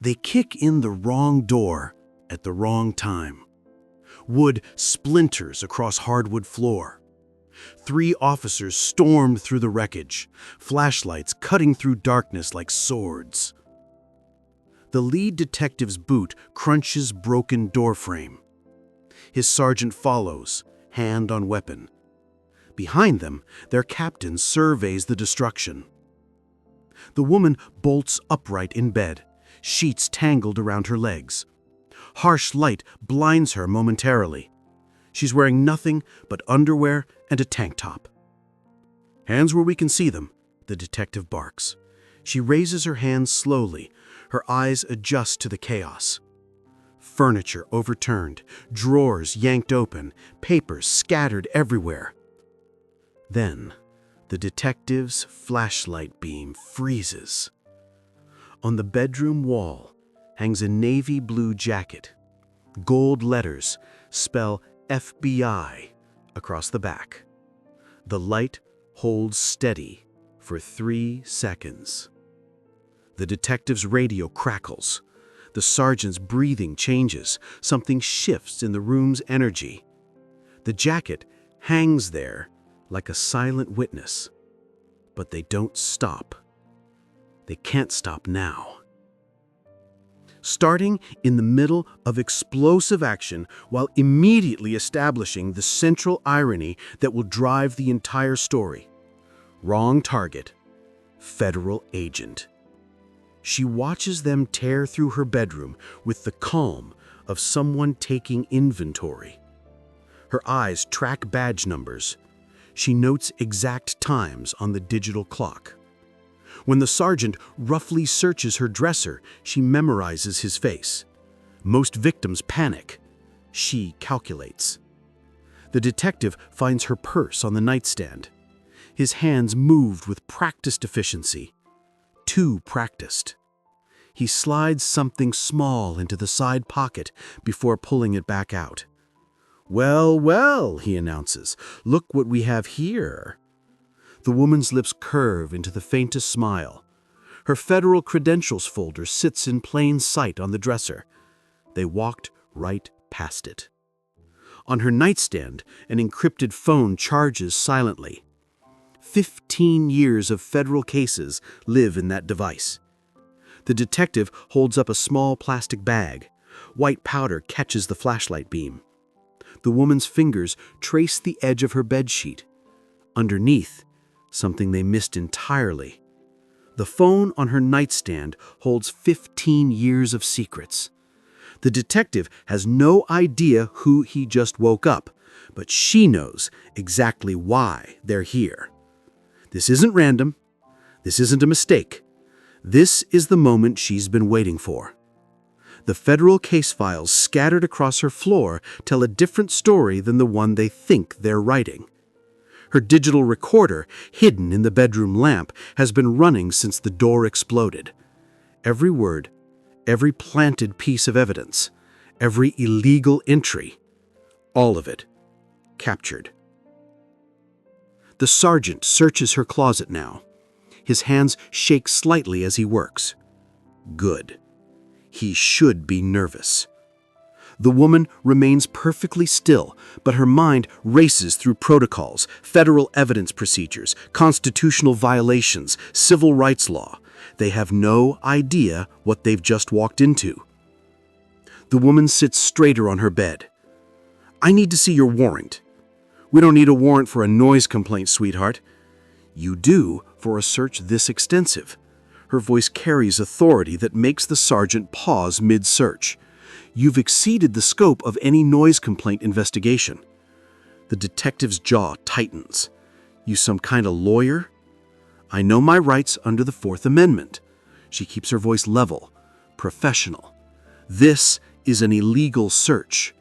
They kick in the wrong door at the wrong time. Wood splinters across hardwood floor. 3 officers stormed through the wreckage, flashlights cutting through darkness like swords. The lead detective's boot crunches broken doorframe. His sergeant follows, hand on weapon. Behind them, their captain surveys the destruction. The woman bolts upright in bed, sheets tangled around her legs. Harsh light blinds her momentarily. She's wearing nothing but underwear and a tank top. "Hands where we can see them," the detective barks. She raises her hands slowly, her eyes adjust to the chaos. Furniture overturned, drawers yanked open, papers scattered everywhere. Then, the detective's flashlight beam freezes. On the bedroom wall hangs a navy blue jacket. Gold letters spell FBI across the back. The light holds steady for 3 seconds. The detective's radio crackles. The sergeant's breathing changes. Something shifts in the room's energy. The jacket hangs there like a silent witness. But they don't stop. They can't stop now. Starting in the middle of explosive action while immediately establishing the central irony that will drive the entire story. Wrong target. Federal agent. She watches them tear through her bedroom with the calm of someone taking inventory. Her eyes track badge numbers. She notes exact times on the digital clock. When the sergeant roughly searches her dresser, she memorizes his face. Most victims panic. She calculates. The detective finds her purse on the nightstand. His hands moved with practiced efficiency. Too practiced. He slides something small into the side pocket before pulling it back out. "Well, well," he announces, "look what we have here." The woman's lips curve into the faintest smile. Her federal credentials folder sits in plain sight on the dresser. They walked right past it. On her nightstand, an encrypted phone charges silently. 15 years of federal cases live in that device. The detective holds up a small plastic bag. White powder catches the flashlight beam. The woman's fingers trace the edge of her bedsheet. Underneath, something they missed entirely. The phone on her nightstand holds 15 years of secrets. The detective has no idea who he just woke up, but she knows exactly why they're here. This isn't random. This isn't a mistake. This is the moment she's been waiting for. The federal case files scattered across her floor tell a different story than the one they think they're writing. Her digital recorder, hidden in the bedroom lamp, has been running since the door exploded. Every word, every planted piece of evidence, every illegal entry, all of it captured. The sergeant searches her closet now. His hands shake slightly as he works. Good. He should be nervous. The woman remains perfectly still, but her mind races through protocols, federal evidence procedures, constitutional violations, civil rights law. They have no idea what they've just walked into. The woman sits straighter on her bed. "I need to see your warrant." "We don't need a warrant for a noise complaint, sweetheart." "You do for a search this extensive." Her voice carries authority that makes the sergeant pause mid-search. "You've exceeded the scope of any noise complaint investigation." The detective's jaw tightens. "You some kind of lawyer?" "I know my rights under the Fourth Amendment." She keeps her voice level, professional. "This is an illegal search."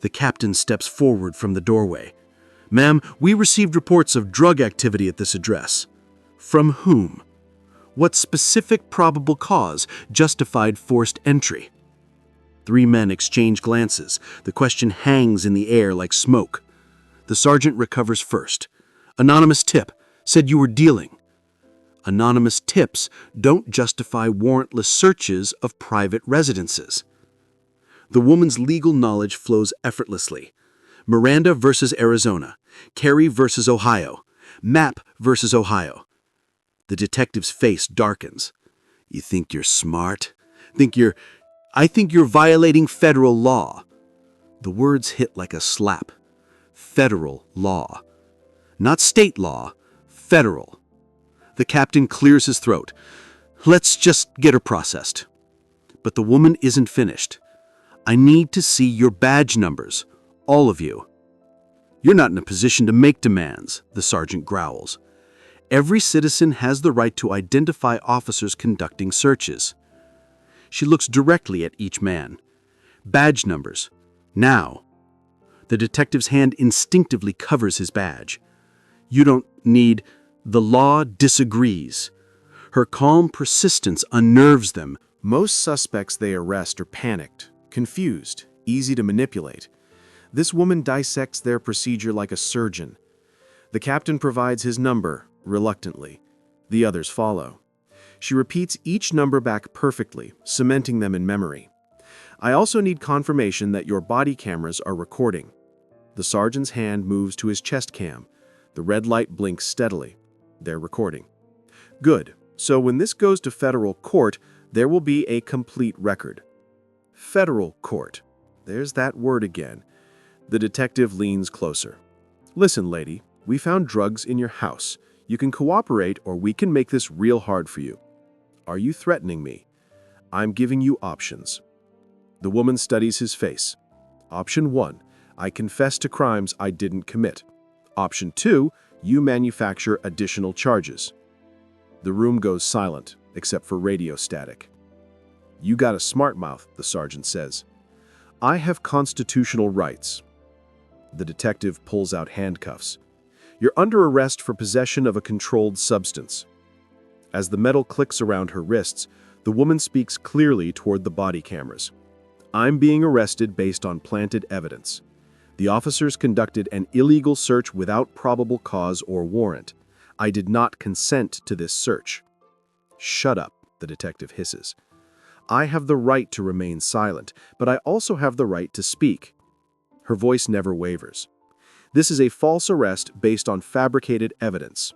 The captain steps forward from the doorway. "Ma'am, we received reports of drug activity at this address." "From whom?" "What specific probable cause justified forced entry?" 3 men exchange glances. The question hangs in the air like smoke. The sergeant recovers first. "Anonymous tip. Said you were dealing." Anonymous tips don't justify warrantless searches of private residences. The woman's legal knowledge flows effortlessly. Miranda versus Arizona, Carey versus Ohio, Mapp versus Ohio. The detective's face darkens. You think you're smart? I think you're violating federal law. The words hit like a slap. Federal law. Not state law, federal. The captain clears his throat. Let's just get her processed. But the woman isn't finished. I need to see your badge numbers, all of you. You're not in a position to make demands, the sergeant growls. Every citizen has the right to identify officers conducting searches. She looks directly at each man. Badge numbers. Now. The detective's hand instinctively covers his badge. You don't need. The law disagrees. Her calm persistence unnerves them. Most suspects they arrest are panicked, confused, easy to manipulate. This woman dissects their procedure like a surgeon. The captain provides his number, reluctantly. The others follow. She repeats each number back perfectly, cementing them in memory. I also need confirmation that your body cameras are recording. The sergeant's hand moves to his chest cam. The red light blinks steadily. They're recording. Good. So when this goes to federal court, there will be a complete record. Federal court. There's that word again. The detective leans closer. Listen, lady, we found drugs in your house. You can cooperate or we can make this real hard for you. Are you threatening me? I'm giving you options. The woman studies his face. Option 1, I confess to crimes I didn't commit. Option 2, you manufacture additional charges. The room goes silent, except for radio static. You got a smart mouth, the sergeant says. I have constitutional rights. The detective pulls out handcuffs. You're under arrest for possession of a controlled substance. As the metal clicks around her wrists, the woman speaks clearly toward the body cameras. I'm being arrested based on planted evidence. The officers conducted an illegal search without probable cause or warrant. I did not consent to this search. Shut up, the detective hisses. I have the right to remain silent, but I also have the right to speak. Her voice never wavers. This is a false arrest based on fabricated evidence.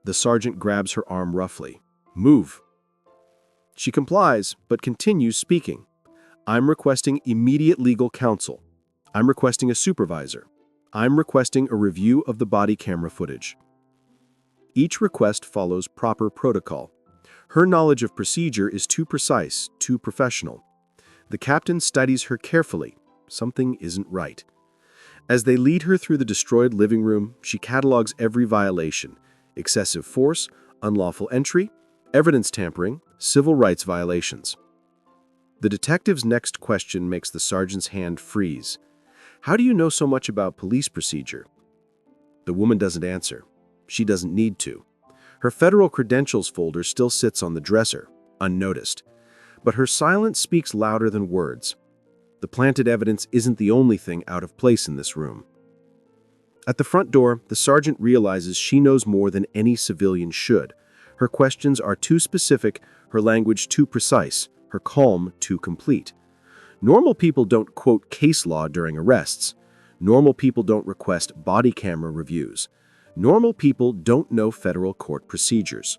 The sergeant grabs her arm roughly. Move. She complies, but continues speaking. I'm requesting immediate legal counsel. I'm requesting a supervisor. I'm requesting a review of the body camera footage. Each request follows proper protocol. Her knowledge of procedure is too precise, too professional. The captain studies her carefully. Something isn't right. As they lead her through the destroyed living room, she catalogs every violation: excessive force, unlawful entry, evidence tampering, civil rights violations. The detective's next question makes the sergeant's hand freeze. How do you know so much about police procedure? The woman doesn't answer. She doesn't need to. Her federal credentials folder still sits on the dresser, unnoticed. But her silence speaks louder than words. The planted evidence isn't the only thing out of place in this room. At the front door, the sergeant realizes she knows more than any civilian should. Her questions are too specific, her language too precise, her calm too complete. Normal people don't quote case law during arrests. Normal people don't request body camera reviews. Normal people don't know federal court procedures.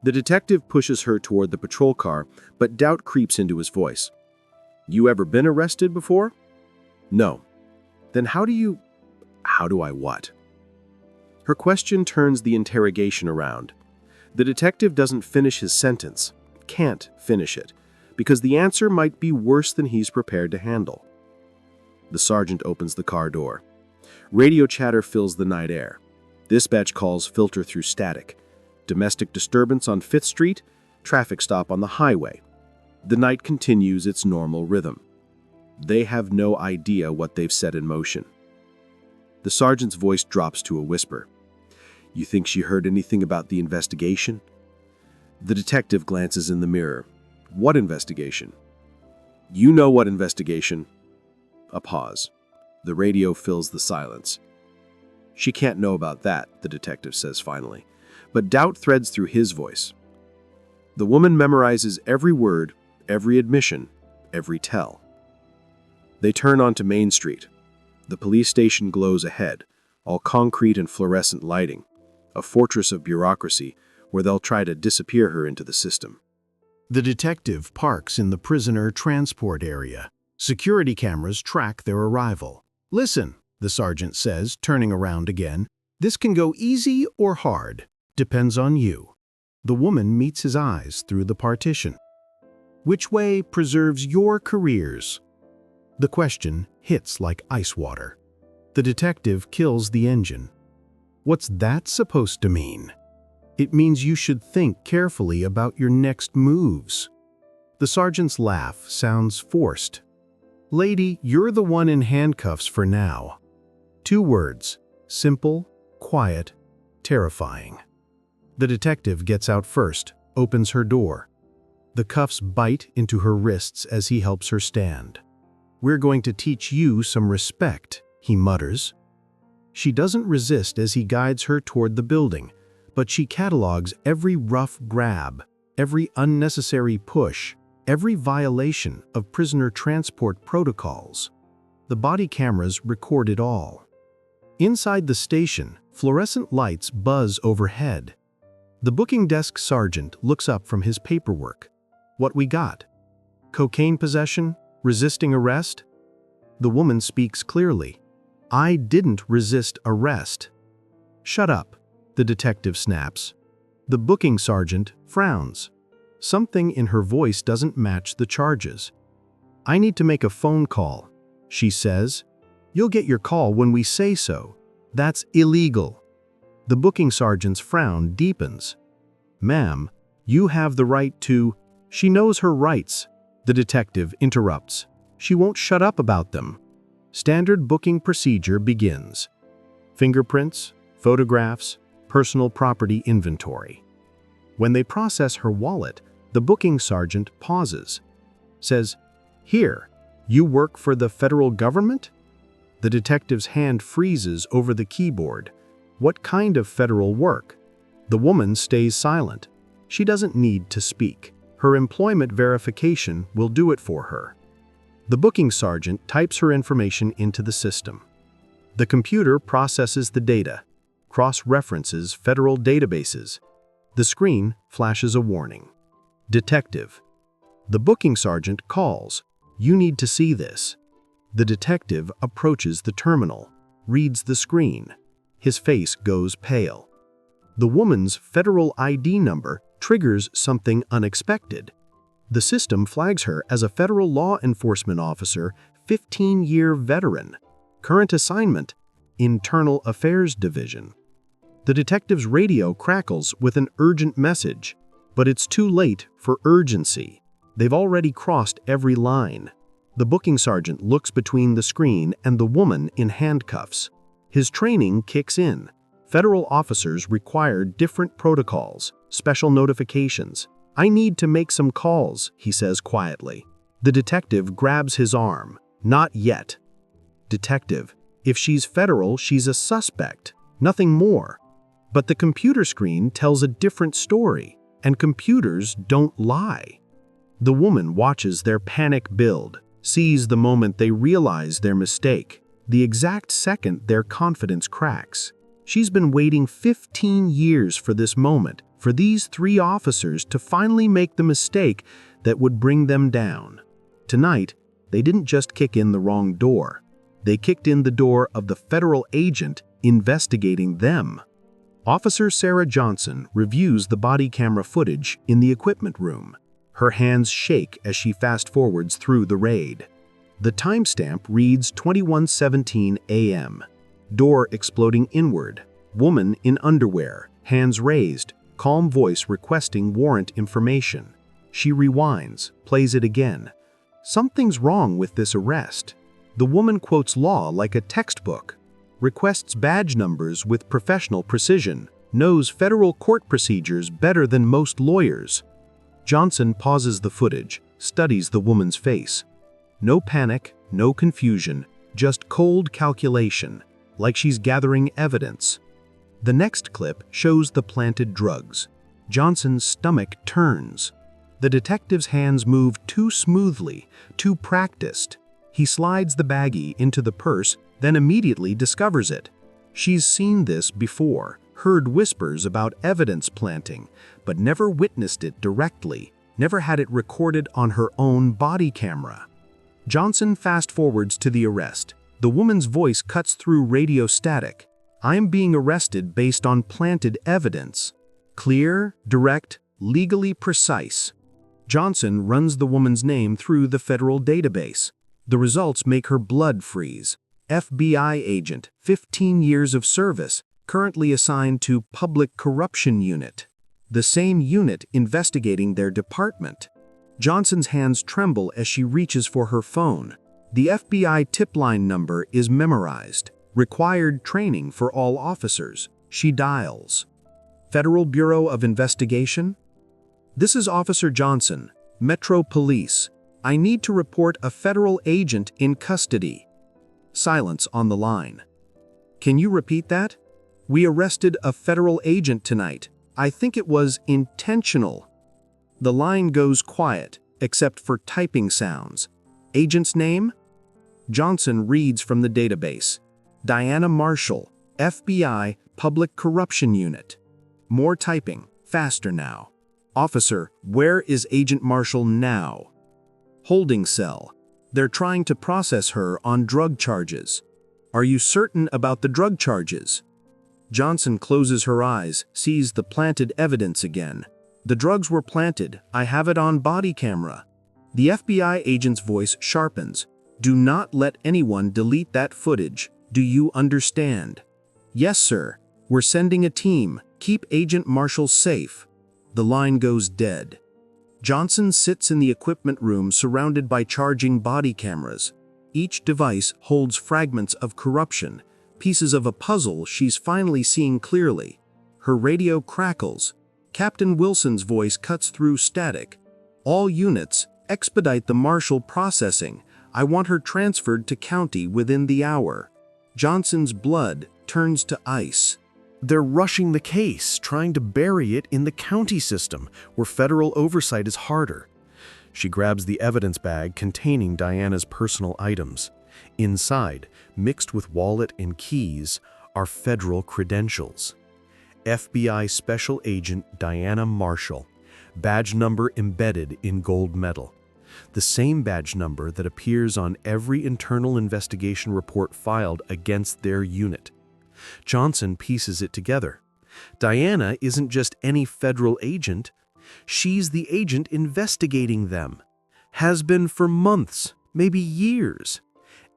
The detective pushes her toward the patrol car, but doubt creeps into his voice. You ever been arrested before? No. Then how do I what? Her question turns the interrogation around. The detective doesn't finish his sentence, can't finish it, because the answer might be worse than he's prepared to handle. The sergeant opens the car door. Radio chatter fills the night air. Dispatch calls filter through static. Domestic disturbance on 5th Street, traffic stop on the highway. The night continues its normal rhythm. They have no idea what they've set in motion. The sergeant's voice drops to a whisper. You think she heard anything about the investigation? The detective glances in the mirror. What investigation? You know what investigation. A pause. The radio fills the silence. She can't know about that, the detective says finally. but doubt threads through his voice. The woman memorizes every word, every admission, every tell. They turn onto Main Street. The police station glows ahead, all concrete and fluorescent lighting, a fortress of bureaucracy where they'll try to disappear her into the system. The detective parks in the prisoner transport area. Security cameras track their arrival. "Listen," the sergeant says, turning around again. "This can go easy or hard. Depends on you." The woman meets his eyes through the partition. "Which way preserves your careers?" The question hits like ice water. The detective kills the engine. "What's that supposed to mean?" "It means you should think carefully about your next moves." The sergeant's laugh sounds forced. "Lady, you're the one in handcuffs for now." 2 words: simple, quiet, terrifying. The detective gets out first, opens her door. The cuffs bite into her wrists as he helps her stand. "We're going to teach you some respect," he mutters. She doesn't resist as he guides her toward the building, but she catalogs every rough grab, every unnecessary push, every violation of prisoner transport protocols. The body cameras record it all. Inside the station, fluorescent lights buzz overhead. The booking desk sergeant looks up from his paperwork. "What we got? Cocaine possession? Resisting arrest?" The woman speaks clearly. "I didn't resist arrest." "Shut up," the detective snaps. The booking sergeant frowns. Something in her voice doesn't match the charges. "I need to make a phone call," she says. "You'll get your call when we say so. That's illegal." The booking sergeant's frown deepens. "Ma'am, you have the right to—" She knows her rights. The detective interrupts. She won't shut up about them. Standard booking procedure begins. Fingerprints, photographs, personal property inventory. When they process her wallet, the booking sergeant pauses. Says, "Here, you work for the federal government?" The detective's hand freezes over the keyboard. What kind of federal work? The woman stays silent. She doesn't need to speak. Her employment verification will do it for her. The booking sergeant types her information into the system. The computer processes the data, cross-references federal databases. The screen flashes a warning. Detective. The booking sergeant calls. "You need to see this." The detective approaches the terminal, reads the screen. His face goes pale. The woman's federal ID number triggers something unexpected. The system flags her as a federal law enforcement officer, 15-year veteran. Current assignment, Internal Affairs Division. The detective's radio crackles with an urgent message, but it's too late for urgency. They've already crossed every line. The booking sergeant looks between the screen and the woman in handcuffs. His training kicks in. Federal officers require different protocols, special notifications. "I need to make some calls," he says quietly. The detective grabs his arm. "Not yet." "Detective, if she's federal, she's a suspect. Nothing more." But the computer screen tells a different story, and computers don't lie. The woman watches their panic build, sees the moment they realize their mistake, the exact second their confidence cracks. She's been waiting 15 years for this moment, for these 3 officers to finally make the mistake that would bring them down. Tonight, they didn't just kick in the wrong door. They kicked in the door of the federal agent investigating them. Officer Sarah Johnson reviews the body camera footage in the equipment room. Her hands shake as she fast-forwards through the raid. The timestamp reads 21:17 a.m. Door exploding inward. Woman in underwear, hands raised, calm voice requesting warrant information. She rewinds, plays it again. Something's wrong with this arrest. The woman quotes law like a textbook, requests badge numbers with professional precision, knows federal court procedures better than most lawyers. Johnson pauses the footage, studies the woman's face. No panic, no confusion, just cold calculation, like she's gathering evidence. The next clip shows the planted drugs. Johnson's stomach turns. The detective's hands move too smoothly, too practiced. He slides the baggie into the purse, then immediately discovers it. She's seen this before, heard whispers about evidence planting, but never witnessed it directly, never had it recorded on her own body camera. Johnson fast-forwards to the arrest. The woman's voice cuts through radio static. "I'm being arrested based on planted evidence." Clear, direct, legally precise. Johnson runs the woman's name through the federal database. The results make her blood freeze. FBI agent, 15 years of service, currently assigned to Public Corruption Unit. The same unit investigating their department. Johnson's hands tremble as she reaches for her phone. The FBI tip line number is memorized. Required training for all officers. She dials. Federal Bureau of Investigation? "This is Officer Johnson, Metro Police. I need to report a federal agent in custody." Silence on the line. "Can you repeat that?" "We arrested a federal agent tonight. I think it was intentional." The line goes quiet, except for typing sounds. "Agent's name?" Johnson reads from the database. "Diana Marshall, FBI, Public Corruption Unit." More typing, faster now. "Officer, where is Agent Marshall now?" "Holding cell. They're trying to process her on drug charges." "Are you certain about the drug charges?" Johnson closes her eyes, sees the planted evidence again. "The drugs were planted. I have it on body camera." The FBI agent's voice sharpens. "Do not let anyone delete that footage. Do you understand?" "Yes, sir. We're sending a team. Keep Agent Marshall safe." The line goes dead. Johnson sits in the equipment room surrounded by charging body cameras. Each device holds fragments of corruption, pieces of a puzzle she's finally seeing clearly. Her radio crackles. Captain Wilson's voice cuts through static. "All units, expedite the Marshall processing. I want her transferred to county within the hour." Johnson's blood turns to ice. They're rushing the case, trying to bury it in the county system, where federal oversight is harder. She grabs the evidence bag containing Diana's personal items. Inside, mixed with wallet and keys, are federal credentials. FBI Special Agent Diana Marshall, badge number embedded in gold medal. The same badge number that appears on every internal investigation report filed against their unit. Johnson pieces it together. Diana isn't just any federal agent. She's the agent investigating them. Has been for months, maybe years.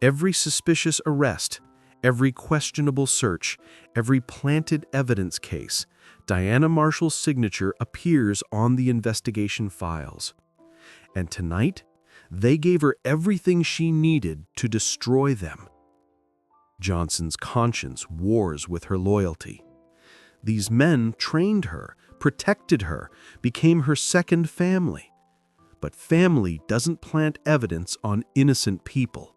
Every suspicious arrest, every questionable search, every planted evidence case, Diana Marshall's signature appears on the investigation files. And tonight, they gave her everything she needed to destroy them. Johnson's conscience wars with her loyalty. These men trained her, protected her, became her second family. But family doesn't plant evidence on innocent people.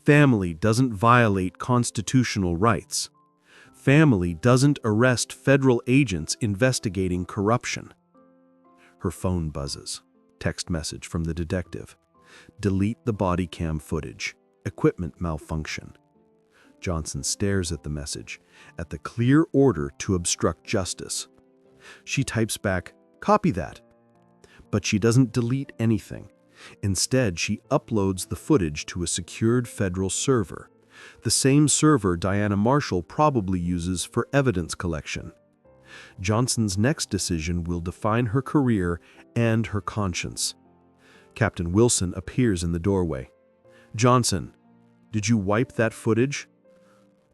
Family doesn't violate constitutional rights. Family doesn't arrest federal agents investigating corruption. Her phone buzzes. Text message from the detective. "Delete the body cam footage. Equipment malfunction." Johnson stares at the message, at the clear order to obstruct justice. She types back, "Copy that." But she doesn't delete anything. Instead, she uploads the footage to a secured federal server, the same server Diana Marshall probably uses for evidence collection. Johnson's next decision will define her career and her conscience. Captain Wilson appears in the doorway. "Johnson, did you wipe that footage?"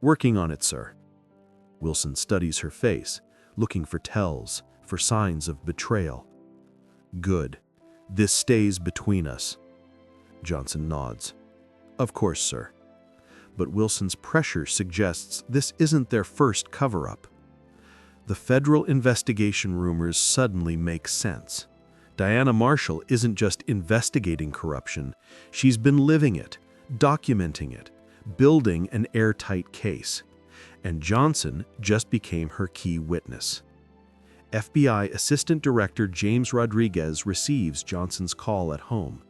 "Working on it, sir." Wilson studies her face, looking for tells, for signs of betrayal. "Good. This stays between us." Johnson nods. "Of course, sir." But Wilson's pressure suggests this isn't their first cover-up. The federal investigation rumors suddenly make sense. Diana Marshall isn't just investigating corruption, she's been living it, documenting it, building an airtight case. and Johnson just became her key witness. FBI Assistant Director James Rodriguez receives Johnson's call at home.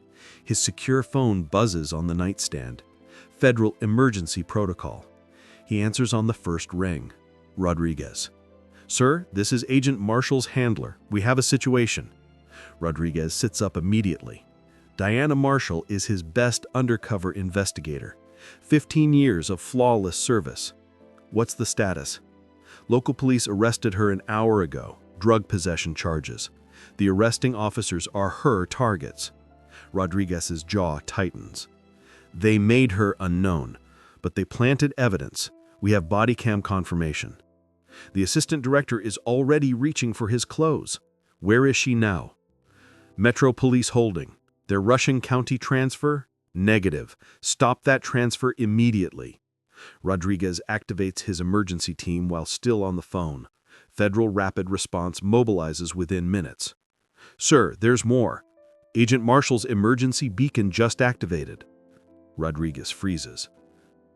His secure phone buzzes on the nightstand. Federal emergency protocol. He answers on the first ring. Rodriguez. "Sir, this is Agent Marshall's handler. We have a situation." Rodriguez sits up immediately. Diana Marshall is his best undercover investigator. 15 years of flawless service. "What's the status?" "Local police arrested her an hour ago. Drug possession charges. The arresting officers are her targets." Rodriguez's jaw tightens. "They made her unknown, but they planted evidence. We have body cam confirmation." The assistant director is already reaching for his clothes. "Where is she now?" "Metro Police holding. They're rushing county transfer?" "Negative. Stop that transfer immediately." Rodriguez activates his emergency team while still on the phone. Federal Rapid Response mobilizes within minutes. "Sir, there's more. Agent Marshall's emergency beacon just activated." Rodriguez freezes.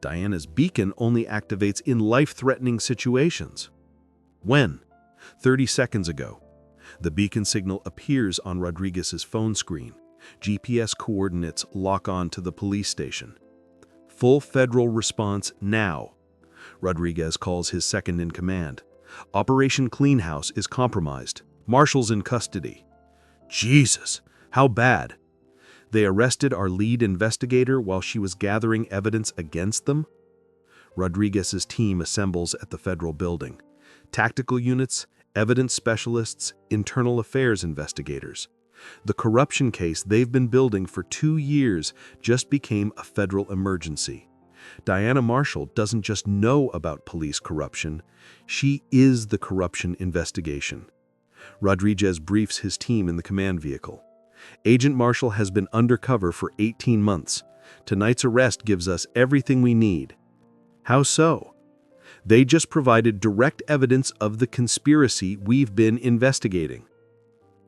Diana's beacon only activates in life-threatening situations. "When?" 30 seconds ago. The beacon signal appears on Rodriguez's phone screen. GPS coordinates lock on to the police station. "Full federal response now." Rodriguez calls his second-in-command. "Operation Cleanhouse is compromised. Marshall's in custody." "Jesus! How bad?" "They arrested our lead investigator while she was gathering evidence against them." Rodriguez's team assembles at the federal building. Tactical units, evidence specialists, internal affairs investigators. The corruption case they've been building for 2 years just became a federal emergency. Diana Marshall doesn't just know about police corruption, she is the corruption investigation. Rodriguez briefs his team in the command vehicle. "Agent Marshall has been undercover for 18 months. Tonight's arrest gives us everything we need." "How so?" "They just provided direct evidence of the conspiracy we've been investigating."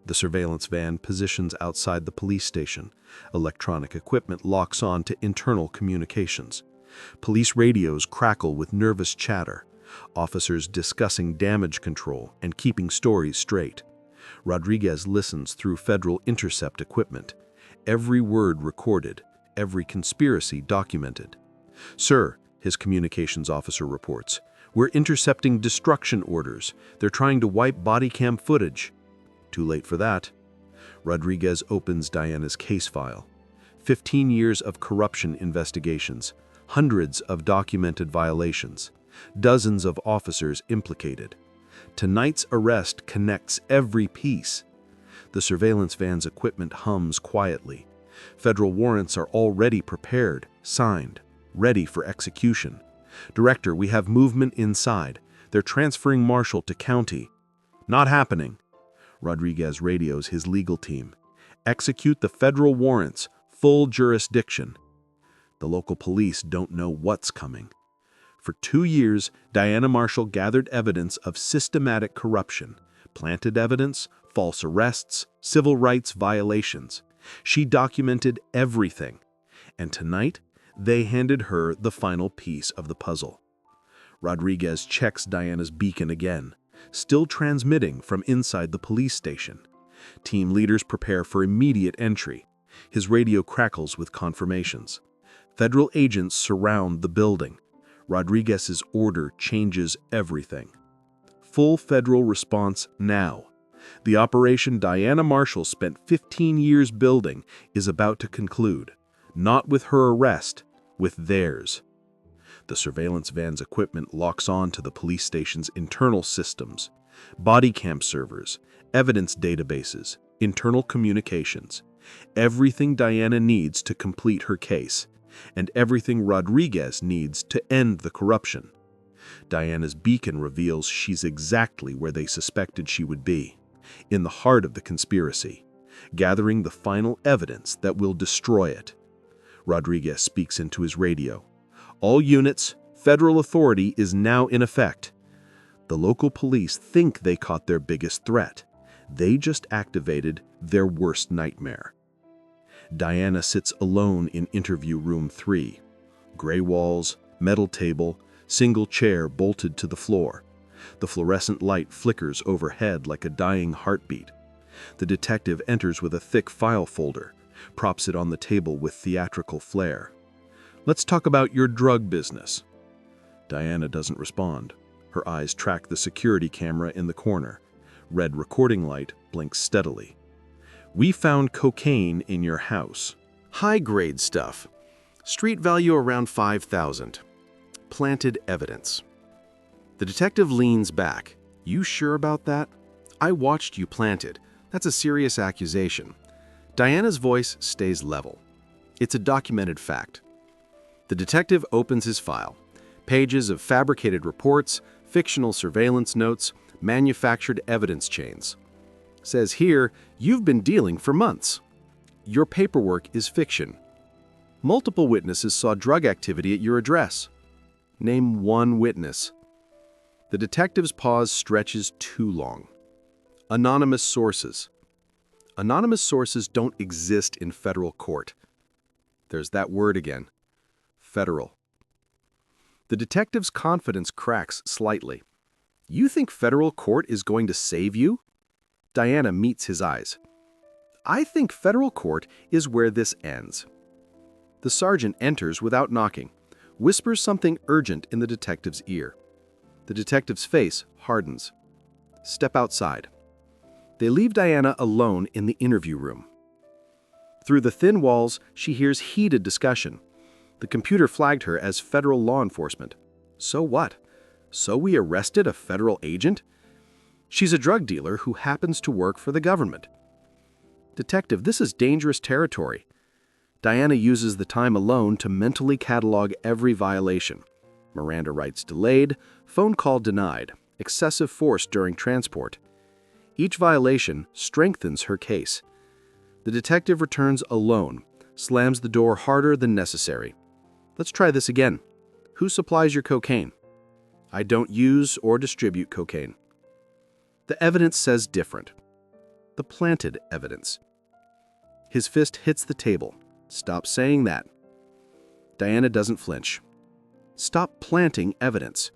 The surveillance van positions outside the police station. Electronic equipment locks on to internal communications. Police radios crackle with nervous chatter. Officers discussing damage control and keeping stories straight. Rodriguez listens through federal intercept equipment. Every word recorded, every conspiracy documented. "Sir," his communications officer reports, "we're intercepting destruction orders. They're trying to wipe body cam footage." Too late for that. Rodriguez opens Diana's case file. 15 years of corruption investigations, hundreds of documented violations, dozens of officers implicated. Tonight's arrest connects every piece. The surveillance van's equipment hums quietly. Federal warrants are already prepared, signed, ready for execution. "Director, we have movement inside. They're transferring Marshall to county." "Not happening." Rodriguez radios his legal team. "Execute the federal warrants, full jurisdiction." The local police don't know what's coming. For 2 years, Diana Marshall gathered evidence of systematic corruption, planted evidence, false arrests, civil rights violations. She documented everything. And tonight, they handed her the final piece of the puzzle. Rodriguez checks Diana's beacon again, still transmitting from inside the police station. Team leaders prepare for immediate entry. His radio crackles with confirmations. Federal agents surround the building. Rodriguez's order changes everything. Full federal response now. The operation Diana Marshall spent 15 years building is about to conclude, not with her arrest, with theirs. The surveillance van's equipment locks on to the police station's internal systems, body cam servers, evidence databases, internal communications, everything Diana needs to complete her case, and everything Rodriguez needs to end the corruption. Diana's beacon reveals she's exactly where they suspected she would be, in the heart of the conspiracy, gathering the final evidence that will destroy it. Rodriguez speaks into his radio. "All units, federal authority is now in effect." The local police think they caught their biggest threat. They just activated their worst nightmare. Diana sits alone in interview room 3. Gray walls, metal table, Single chair bolted to the floor. The fluorescent light flickers overhead like a dying heartbeat. The detective enters with a thick file folder, props it on the table with theatrical flair. "Let's talk about your drug business." Diana doesn't respond. Her eyes track the security camera in the corner. Red recording light blinks steadily. "We found cocaine in your house." High-grade stuff. Street value around $5,000. Planted evidence. The detective leans back. "You sure about that? I watched you plant it. That's a serious accusation." Diana's voice stays level. "It's a documented fact." The detective opens his file. Pages of fabricated reports, fictional surveillance notes, manufactured evidence chains. Says here, "You've been dealing for months. Your paperwork is fiction. Multiple witnesses saw drug activity at your address. Name one witness." The detective's pause stretches too long. Anonymous sources. Anonymous sources don't exist in federal court. There's that word again. Federal. The detective's confidence cracks slightly. "You think federal court is going to save you?" Diana meets his eyes. "I think federal court is where this ends." The sergeant enters without knocking, whispers something urgent in the detective's ear. The detective's face hardens. "Step outside." They leave Diana alone in the interview room. Through the thin walls, she hears heated discussion. The computer flagged her as federal law enforcement. So what? So we arrested a federal agent? She's a drug dealer who happens to work for the government. "Detective, this is dangerous territory." Diana uses the time alone to mentally catalog every violation. Miranda rights delayed, phone call denied, excessive force during transport. Each violation strengthens her case. The detective returns alone, slams the door harder than necessary. "Let's try this again. Who supplies your cocaine?" "I don't use or distribute cocaine." The evidence says different. The planted evidence. His fist hits the table. "Stop saying that." Diana doesn't flinch. "Stop planting evidence."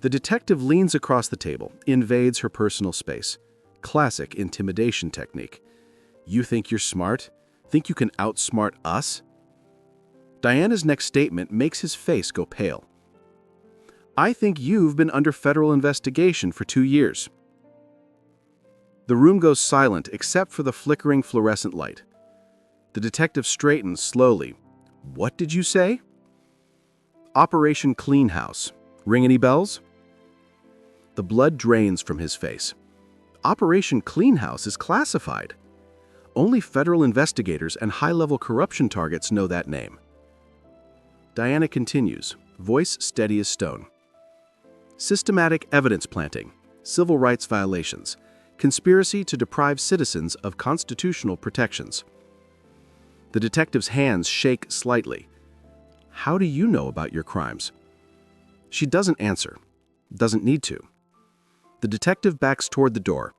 The detective leans across the table, invades her personal space. Classic intimidation technique. "You think you're smart? Think you can outsmart us?" Diana's next statement makes his face go pale. "I think you've been under federal investigation for 2 years." The room goes silent except for the flickering fluorescent light. The detective straightens slowly. "What did you say?" "Operation Clean House. Ring any bells?" The blood drains from his face. Operation Clean House is classified. Only federal investigators and high-level corruption targets know that name. Diana continues, voice steady as stone. "Systematic evidence planting, civil rights violations, conspiracy to deprive citizens of constitutional protections." The detective's hands shake slightly. "How do you know about your crimes?" She doesn't answer. Doesn't need to. The detective backs toward the door.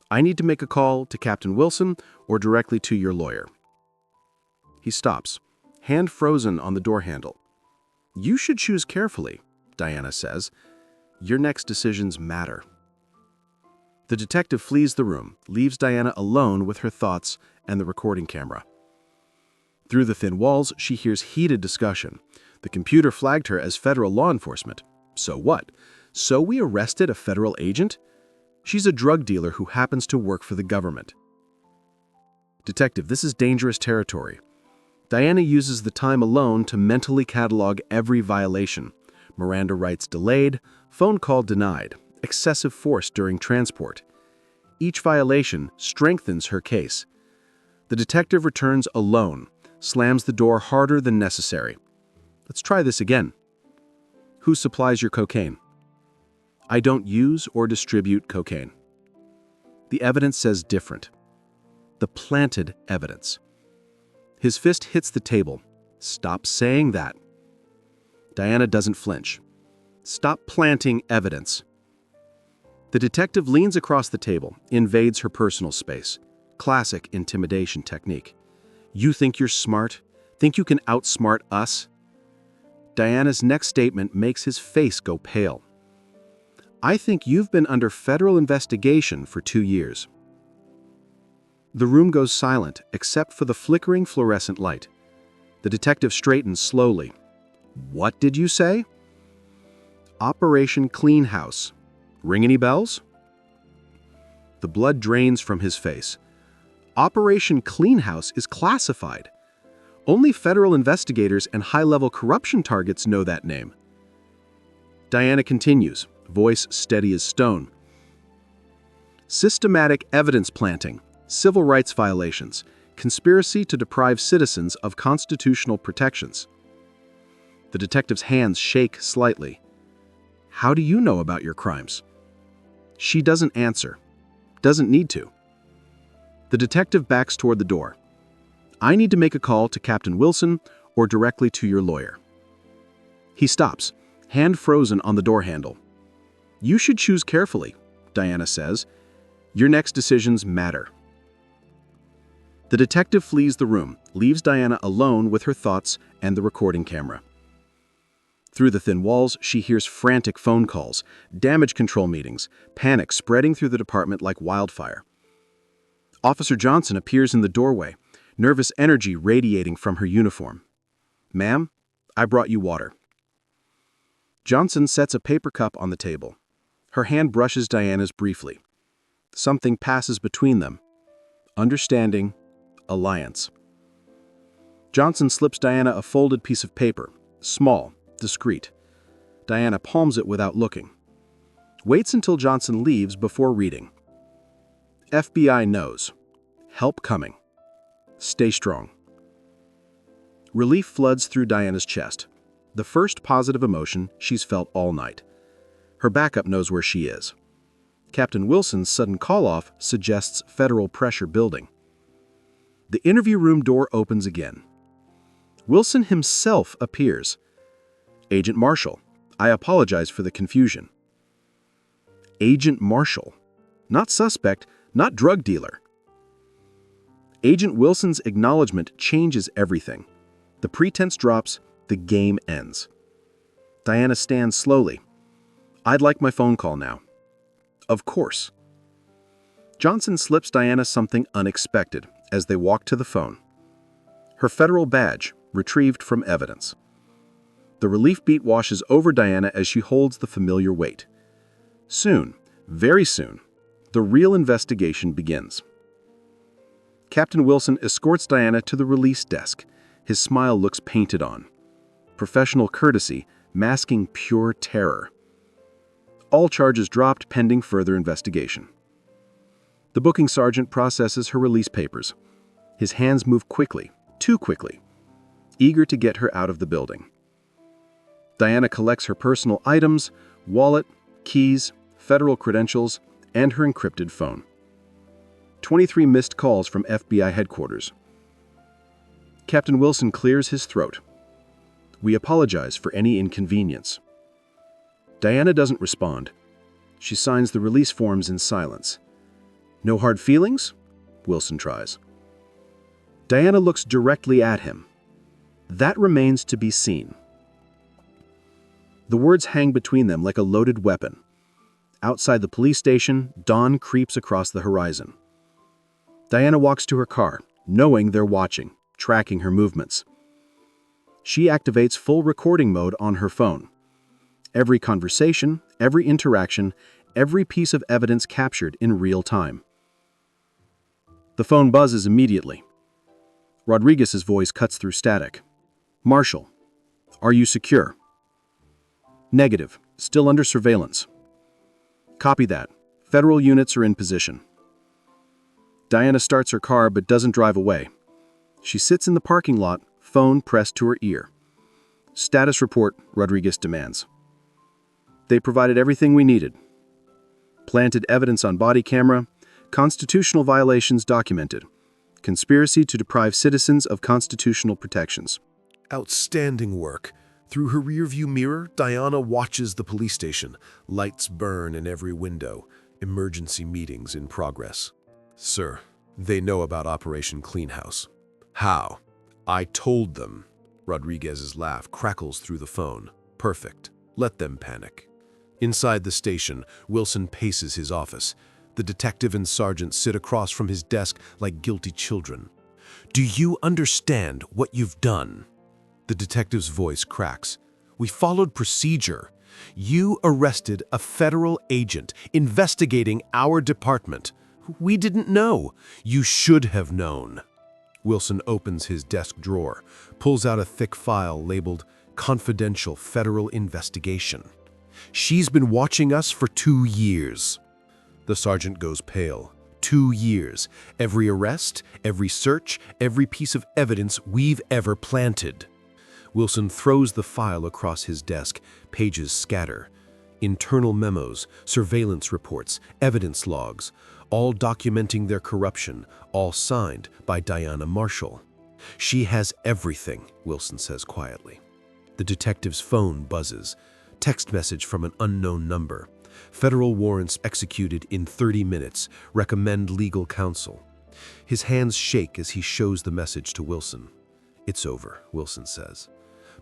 "I need to make a call to Captain Wilson or directly to your lawyer." He stops, hand frozen on the door handle. "You should choose carefully," Diana says. "Your next decisions matter." The detective flees the room, leaves Diana alone with her thoughts and the recording camera. Through the thin walls, she hears heated discussion. The computer flagged her as federal law enforcement. So what? So we arrested a federal agent? She's a drug dealer who happens to work for the government. "Detective, this is dangerous territory." Diana uses the time alone to mentally catalog every violation. Miranda rights delayed, phone call denied, excessive force during transport. Each violation strengthens her case. The detective returns alone, slams the door harder than necessary. "Let's try this again. Who supplies your cocaine?" "I don't use or distribute cocaine." The evidence says different. The planted evidence. His fist hits the table. "Stop saying that." Diana doesn't flinch. "Stop planting evidence." The detective leans across the table, invades her personal space. Classic intimidation technique. "You think you're smart? Think you can outsmart us?" Diana's next statement makes his face go pale. "I think you've been under federal investigation for 2 years." The room goes silent except for the flickering fluorescent light. The detective straightens slowly. "What did you say?" "Operation Clean House. Ring any bells?" The blood drains from his face. Operation Clean House is classified. Only federal investigators and high-level corruption targets know that name. Diana continues, voice steady as stone. "Systematic evidence planting, civil rights violations, conspiracy to deprive citizens of constitutional protections." The detective's hands shake slightly. "How do you know about your crimes?" She doesn't answer. Doesn't need to. The detective backs toward the door. "I need to make a call to Captain Wilson or directly to your lawyer." He stops, hand frozen on the door handle. "You should choose carefully," Diana says. "Your next decisions matter." The detective flees the room, leaves Diana alone with her thoughts and the recording camera. Through the thin walls, she hears frantic phone calls, damage control meetings, panic spreading through the department like wildfire. Officer Johnson appears in the doorway, nervous energy radiating from her uniform. "Ma'am, I brought you water." Johnson sets a paper cup on the table. Her hand brushes Diana's briefly. Something passes between them. Understanding, alliance. Johnson slips Diana a folded piece of paper, small, discreet. Diana palms it without looking. Waits until Johnson leaves before reading. "FBI knows. Help coming. Stay strong." Relief floods through Diana's chest. The first positive emotion she's felt all night. Her backup knows where she is. Captain Wilson's sudden call-off suggests federal pressure building. The interview room door opens again. Wilson himself appears. "Agent Marshall, I apologize for the confusion." Agent Marshall. Not suspect, not drug dealer. Agent Wilson's acknowledgement changes everything. The pretense drops, the game ends. Diana stands slowly. "I'd like my phone call now." "Of course." Johnson slips Diana something unexpected as they walk to the phone. Her federal badge, retrieved from evidence. The relief beat washes over Diana as she holds the familiar weight. Soon, very soon, the real investigation begins. Captain Wilson escorts Diana to the release desk. His smile looks painted on. Professional courtesy, masking pure terror. All charges dropped pending further investigation. The booking sergeant processes her release papers. His hands move quickly, too quickly, eager to get her out of the building. Diana collects her personal items, wallet, keys, federal credentials, and her encrypted phone. 23 missed calls from FBI headquarters. Captain Wilson clears his throat. "We apologize for any inconvenience." Diana doesn't respond. She signs the release forms in silence. "No hard feelings?" Wilson tries. Diana looks directly at him. "That remains to be seen." The words hang between them like a loaded weapon. Outside the police station, dawn creeps across the horizon. Diana walks to her car, knowing they're watching, tracking her movements. She activates full recording mode on her phone. Every conversation, every interaction, every piece of evidence captured in real time. The phone buzzes immediately. Rodriguez's voice cuts through static. "Marshall, are you secure?" "Negative. Still under surveillance." "Copy that. Federal units are in position." Diana starts her car but doesn't drive away. She sits in the parking lot, phone pressed to her ear. "Status report," Rodriguez demands. "They provided everything we needed. Planted evidence on body camera, constitutional violations documented, conspiracy to deprive citizens of constitutional protections." Outstanding work. Through her rearview mirror, Diana watches the police station. Lights burn in every window. Emergency meetings in progress. "Sir, they know about Operation Clean House." "How?" "I told them." Rodriguez's laugh crackles through the phone. Perfect. Let them panic. Inside the station, Wilson paces his office. The detective and sergeant sit across from his desk like guilty children. "Do you understand what you've done?" The detective's voice cracks. "We followed procedure. You arrested a federal agent investigating our department. We didn't know. You should have known." Wilson opens his desk drawer, pulls out a thick file labeled Confidential Federal Investigation. "She's been watching us for 2 years." The sergeant goes pale. 2 years. Every arrest, every search, every piece of evidence we've ever planted. Wilson throws the file across his desk. Pages scatter. Internal memos, surveillance reports, evidence logs, all documenting their corruption, all signed by Diana Marshall. "She has everything," Wilson says quietly. The detective's phone buzzes. Text message from an unknown number. "Federal warrants executed in 30 minutes. Recommend legal counsel." His hands shake as he shows the message to Wilson. "It's over," Wilson says.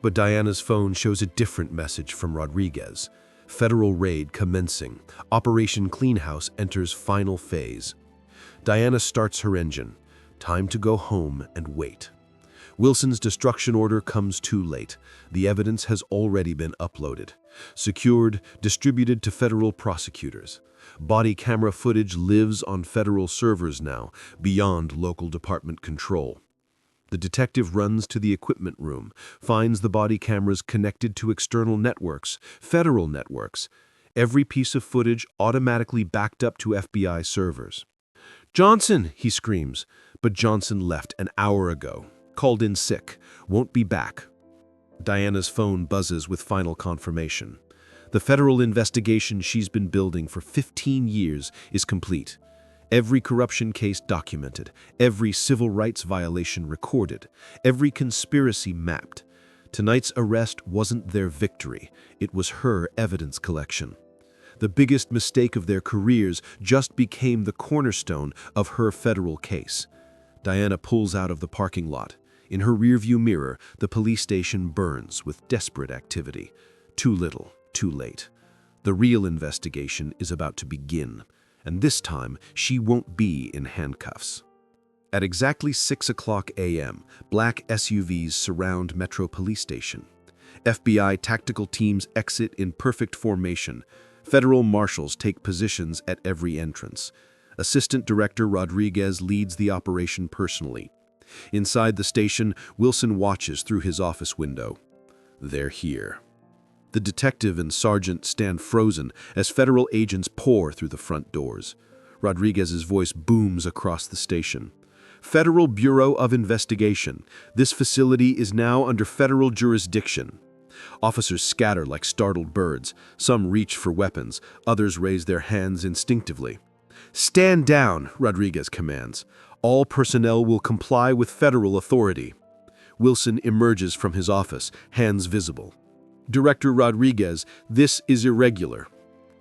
But Diana's phone shows a different message from Rodriguez. "Federal raid commencing. Operation Cleanhouse enters final phase." Diana starts her engine. Time to go home and wait. Wilson's destruction order comes too late. The evidence has already been uploaded, secured, distributed to federal prosecutors. Body camera footage lives on federal servers now, beyond local department control. The detective runs to the equipment room, finds the body cameras connected to external networks, federal networks. Every piece of footage automatically backed up to FBI servers. "Johnson!" he screams, but Johnson left an hour ago. Called in sick. Won't be back. Diana's phone buzzes with final confirmation. The federal investigation she's been building for 15 years is complete. Every corruption case documented, every civil rights violation recorded, every conspiracy mapped. Tonight's arrest wasn't their victory, it was her evidence collection. The biggest mistake of their careers just became the cornerstone of her federal case. Diana pulls out of the parking lot. In her rearview mirror, the police station burns with desperate activity. Too little, too late. The real investigation is about to begin, and this time she won't be in handcuffs. At exactly 6 a.m., black SUVs surround Metro Police Station. FBI tactical teams exit in perfect formation. Federal marshals take positions at every entrance. Assistant Director Rodriguez leads the operation personally. Inside the station, Wilson watches through his office window. They're here. The detective and sergeant stand frozen as federal agents pour through the front doors. Rodriguez's voice booms across the station. "Federal Bureau of Investigation. This facility is now under federal jurisdiction." Officers scatter like startled birds. Some reach for weapons. Others raise their hands instinctively. "Stand down," Rodriguez commands. "All personnel will comply with federal authority." Wilson emerges from his office, hands visible. "Director Rodriguez, this is irregular.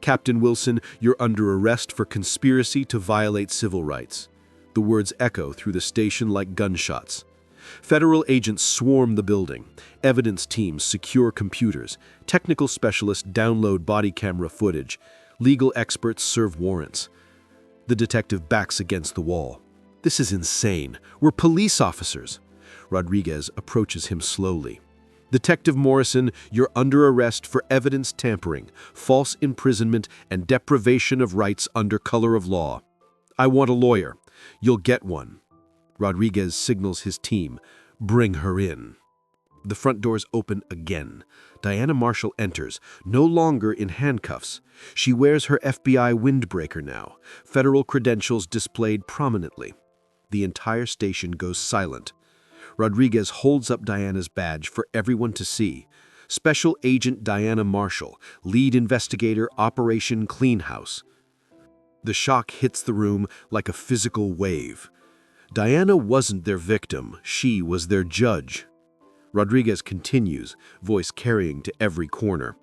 Captain Wilson, you're under arrest for conspiracy to violate civil rights." The words echo through the station like gunshots. Federal agents swarm the building. Evidence teams secure computers. Technical specialists download body camera footage. Legal experts serve warrants. The detective backs against the wall. "This is insane. We're police officers." Rodriguez approaches him slowly. "Detective Morrison, you're under arrest for evidence tampering, false imprisonment, and deprivation of rights under color of law. I want a lawyer. You'll get one." Rodriguez signals his team. "Bring her in." The front doors open again. Diana Marshall enters, no longer in handcuffs. She wears her FBI windbreaker now, federal credentials displayed prominently. The entire station goes silent. Rodriguez holds up Diana's badge for everyone to see. Special Agent Diana Marshall, lead investigator, Operation Cleanhouse. The shock hits the room like a physical wave. Diana wasn't their victim, she was their judge. Rodriguez continues, voice carrying to every corner.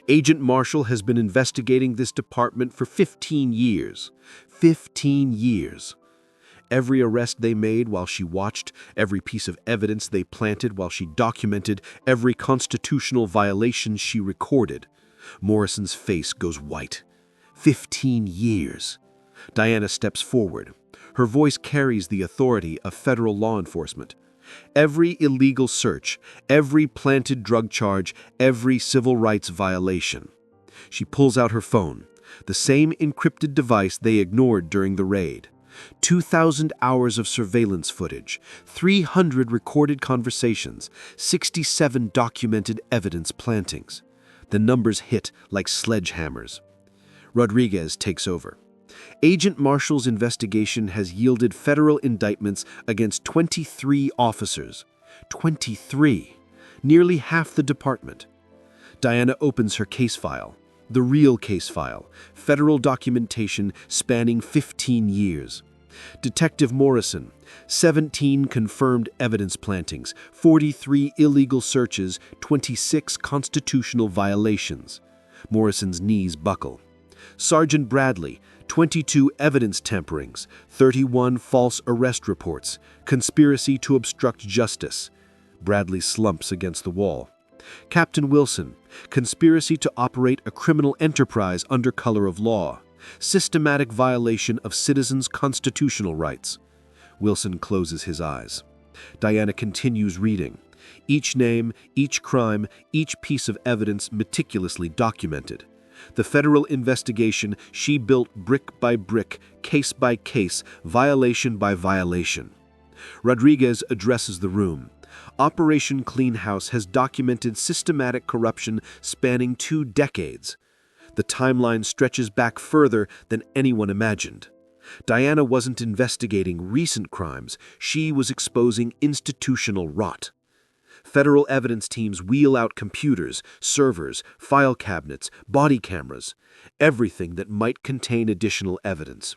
"Agent Marshall has been investigating this department for 15 years. 15 years. Every arrest they made while she watched, every piece of evidence they planted while she documented, every constitutional violation she recorded. Morrison's face goes white. 15 years. Diana steps forward. Her voice carries the authority of federal law enforcement. Every illegal search, every planted drug charge, every civil rights violation. She pulls out her phone, the same encrypted device they ignored during the raid. 2,000 hours of surveillance footage, 300 recorded conversations, 67 documented evidence plantings. The numbers hit like sledgehammers. Rodriguez takes over. Agent Marshall's investigation has yielded federal indictments against 23 officers. 23. Nearly half the department. Diana opens her case file. The real case file. Federal documentation spanning 15 years. Detective Morrison. 17 confirmed evidence plantings, 43 illegal searches, 26 constitutional violations. Morrison's knees buckle. Sergeant Bradley. 22 evidence tamperings, 31 false arrest reports, conspiracy to obstruct justice. Bradley slumps against the wall. Captain Wilson, conspiracy to operate a criminal enterprise under color of law, systematic violation of citizens' constitutional rights. Wilson closes his eyes. Diana continues reading. Each name, each crime, each piece of evidence meticulously documented. The federal investigation she built brick by brick, case by case, violation by violation. Rodriguez addresses the room. Operation Clean House has documented systematic corruption spanning 2 decades. The timeline stretches back further than anyone imagined. Diana wasn't investigating recent crimes, she was exposing institutional rot. Federal evidence teams wheel out computers, servers, file cabinets, body cameras, everything that might contain additional evidence.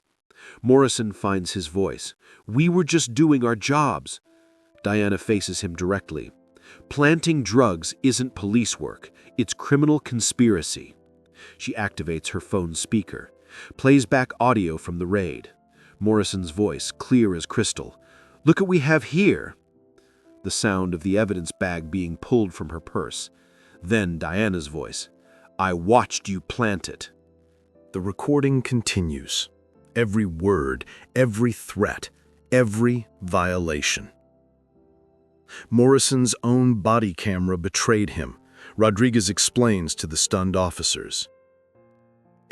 Morrison finds his voice. "We were just doing our jobs." Diana faces him directly. "Planting drugs isn't police work, it's criminal conspiracy." She activates her phone speaker, plays back audio from the raid. Morrison's voice, clear as crystal. "Look what we have here." The sound of the evidence bag being pulled from her purse. Then Diana's voice. "I watched you plant it." The recording continues. Every word, every threat, every violation. Morrison's own body camera betrayed him, Rodriguez explains to the stunned officers.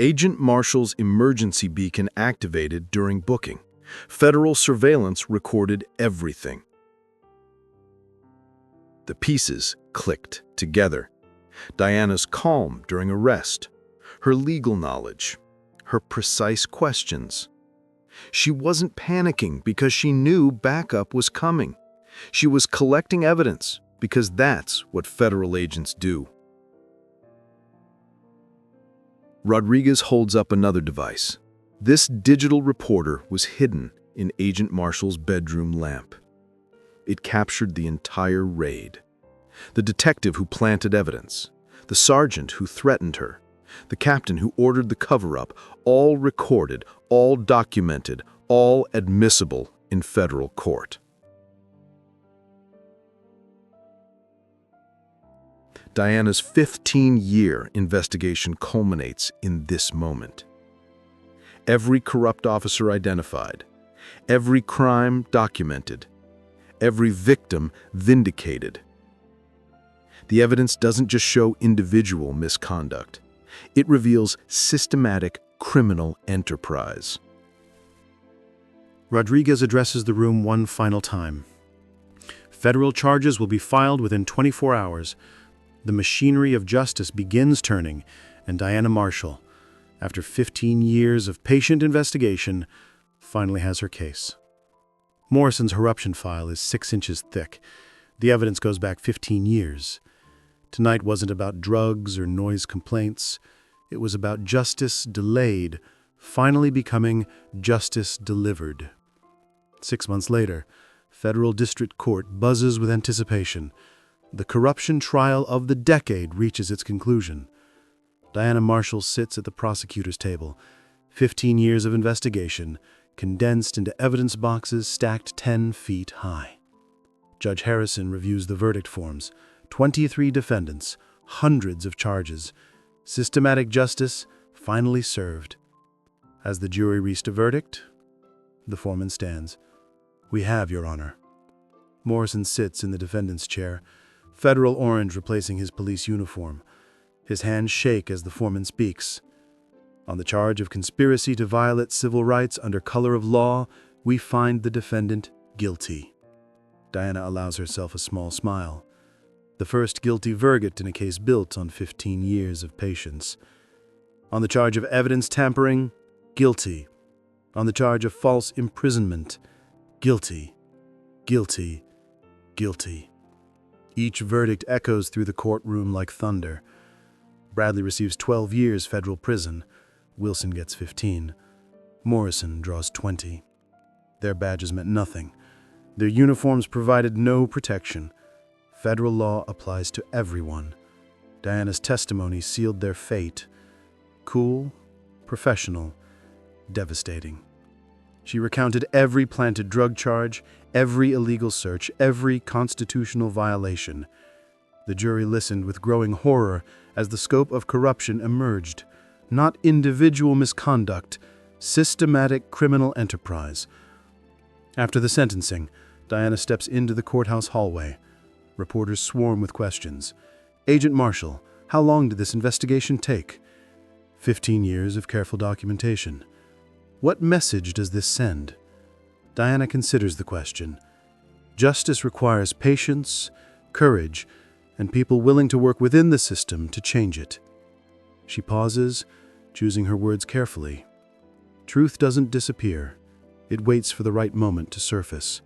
Agent Marshall's emergency beacon activated during booking. Federal surveillance recorded everything. The pieces clicked together. Diana's calm during arrest, her legal knowledge, her precise questions. She wasn't panicking because she knew backup was coming. She was collecting evidence because that's what federal agents do. Rodriguez holds up another device. This digital reporter was hidden in Agent Marshall's bedroom lamp. It captured the entire raid. The detective who planted evidence, the sergeant who threatened her, the captain who ordered the cover-up, all recorded, all documented, all admissible in federal court. Diana's 15-year investigation culminates in this moment. Every corrupt officer identified, every crime documented, every victim vindicated. The evidence doesn't just show individual misconduct. It reveals systematic criminal enterprise. Rodriguez addresses the room one final time. Federal charges will be filed within 24 hours. The machinery of justice begins turning, and Diana Marshall, after 15 years of patient investigation, finally has her case. Morrison's corruption file is 6 inches thick. The evidence goes back 15 years. Tonight wasn't about drugs or noise complaints. It was about justice delayed, finally becoming justice delivered. 6 months later, federal district court buzzes with anticipation. The corruption trial of the decade reaches its conclusion. Diana Marshall sits at the prosecutor's table. 15 years of investigation, condensed into evidence boxes stacked 10 feet high. Judge Harrison reviews the verdict forms. 23 defendants, hundreds of charges. Systematic justice finally served. As the jury reached a verdict, the foreman stands. "We have, Your Honor." Morrison sits in the defendant's chair, federal orange replacing his police uniform. His hands shake as the foreman speaks. "On the charge of conspiracy to violate civil rights under color of law, we find the defendant guilty." Diana allows herself a small smile. The first guilty verdict in a case built on 15 years of patience. On the charge of evidence tampering, guilty. On the charge of false imprisonment, guilty, guilty, guilty. Each verdict echoes through the courtroom like thunder. Bradley receives 12 years federal prison. Wilson gets 15. Morrison draws 20. Their badges meant nothing. Their uniforms provided no protection. Federal law applies to everyone. Diana's testimony sealed their fate. Cool, professional, devastating. She recounted every planted drug charge, every illegal search, every constitutional violation. The jury listened with growing horror as the scope of corruption emerged. Not individual misconduct, systematic criminal enterprise. After the sentencing, Diana steps into the courthouse hallway. Reporters swarm with questions. "Agent Marshall, how long did this investigation take?" 15 years of careful documentation. "What message does this send?" Diana considers the question. Justice requires patience, courage, and people willing to work within the system to change it. She pauses, choosing her words carefully. Truth doesn't disappear. It waits for the right moment to surface.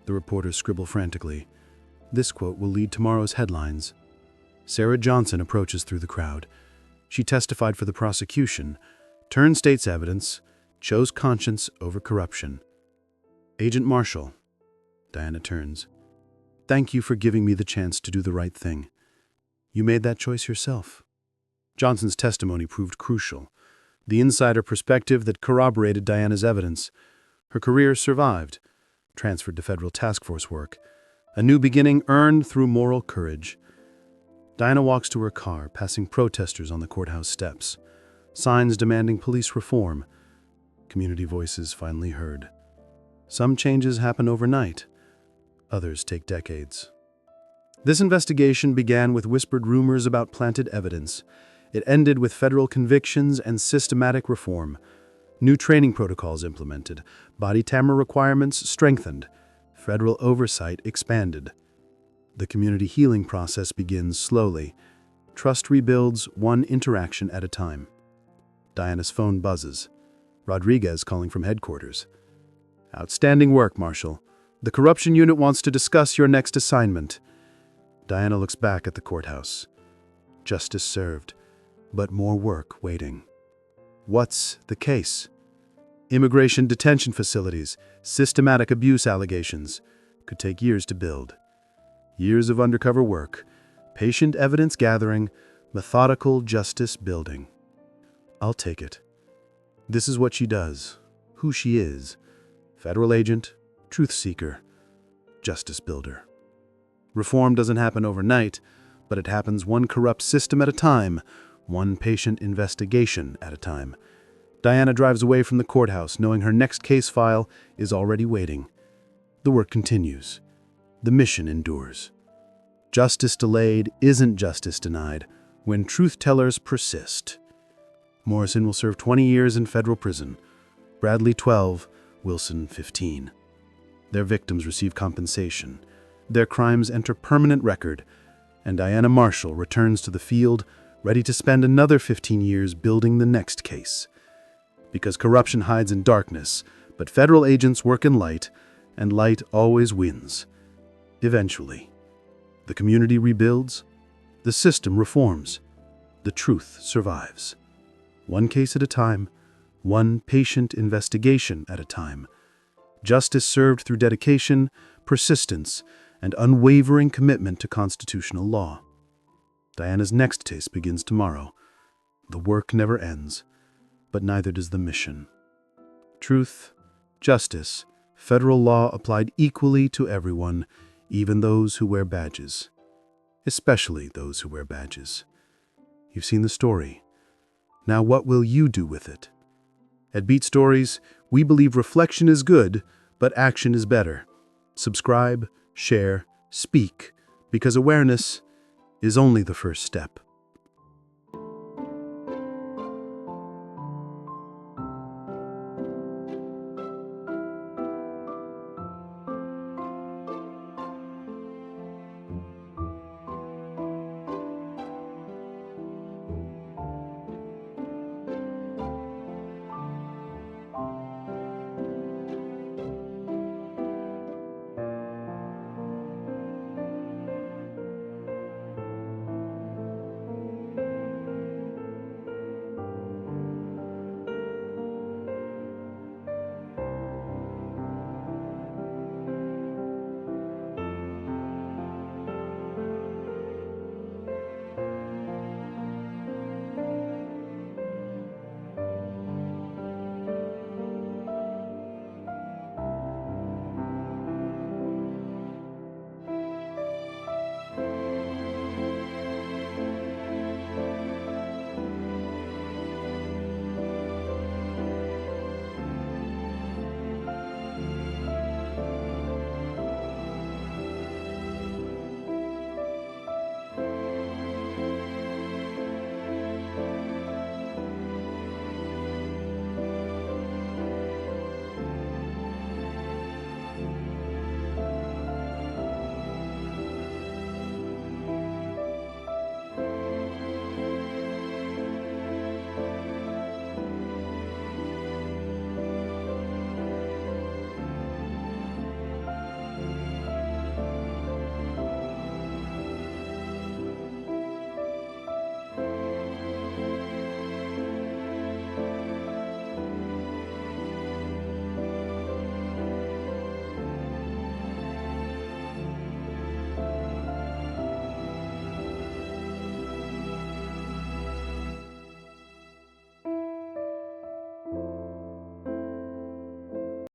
The reporters scribble frantically. This quote will lead tomorrow's headlines. Sarah Johnson approaches through the crowd. She testified for the prosecution, turned state's evidence, chose conscience over corruption. "Agent Marshall," Diana turns. "Thank you for giving me the chance to do the right thing. You made that choice yourself." Johnson's testimony proved crucial. The insider perspective that corroborated Diana's evidence. Her career survived, transferred to federal task force work. A new beginning earned through moral courage. Diana walks to her car, passing protesters on the courthouse steps. Signs demanding police reform. Community voices finally heard. Some changes happen overnight. Others take decades. This investigation began with whispered rumors about planted evidence. It ended with federal convictions and systematic reform. New training protocols implemented, body camera requirements strengthened, federal oversight expanded. The community healing process begins slowly. Trust rebuilds one interaction at a time. Diana's phone buzzes. Rodriguez calling from headquarters. "Outstanding work, Marshall. The corruption unit wants to discuss your next assignment." Diana looks back at the courthouse. Justice served, but more work waiting. What's the case? Immigration detention facilities, systematic abuse allegations. Could take years to build. Years of undercover work, patient evidence gathering, methodical justice building. I'll take it. This is what she does, who she is. Federal agent, truth seeker, justice builder. Reform doesn't happen overnight, but it happens one corrupt system at a time, one patient investigation at a time. Diana drives away from the courthouse, knowing her next case file is already waiting. The work continues. The mission endures. Justice delayed isn't justice denied when truth-tellers persist. Morrison will serve 20 years in federal prison. Bradley 12, Wilson 15. Their victims receive compensation. Their crimes enter permanent record, and Diana Marshall returns to the field, ready to spend another 15 years building the next case. Because corruption hides in darkness, but federal agents work in light, and light always wins. Eventually, the community rebuilds, the system reforms, the truth survives. One case at a time, one patient investigation at a time. Justice served through dedication, persistence, and unwavering commitment to constitutional law. Diana's next case begins tomorrow. The work never ends, but neither does the mission. Truth, Justice. Federal law applied equally to everyone, even those who wear badges. Especially those who wear badges. You've seen the story. Now what will you do with it? At Beat Stories, we believe reflection is good, but action is better. Subscribe, share, speak, because awareness is only the first step.